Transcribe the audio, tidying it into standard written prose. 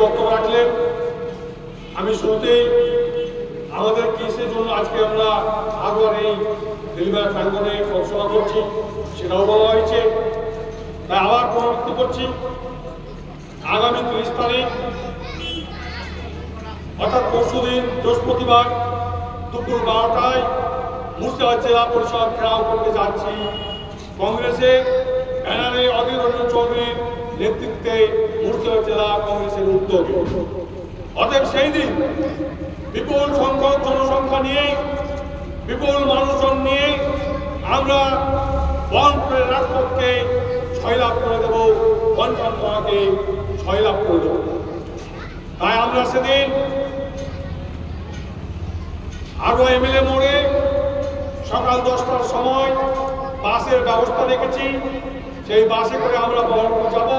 বক্তব্য রাখলেন। আমি শুরুতেই আমাদের কিসের জন্য আজকে আমরা আবার এই রেলওয়ে প্রাঙ্গণে গবেষণা করছি সেটাও বলা হয়েছে। তাই আবার পুনরাবৃত্তি করছি, আগামী 30 তারিখ অর্থাৎ পরশুদিন বৃহস্পতিবার দুপুর 12টায় মুর্শিদাবাদ জেলা পরিষদ ঘেরাও করতে যাচ্ছি কংগ্রেসের ব্যানারে অধীর রঞ্জন চৌধুরীর নেতৃত্বে মুর্শিদাবাদ জেলা কংগ্রেসের উদ্যোগে। অতএব সেই দিন বিপুল সংখ্যক জনসংখ্যা নিয়ে, বিপুল মানুষজন নিয়ে আমরা বহরমপুরের রাজপথকে জয়লাভ করে দেব, পঞ্চমকে জয়লাভ করে দেব। তাই আমরা সেদিন আরো এমএলএ মোড়ে সকাল 10টার সময় বাসের ব্যবস্থা রেখেছি। সেই বাসে করে আমরা বহরমপুর যাব।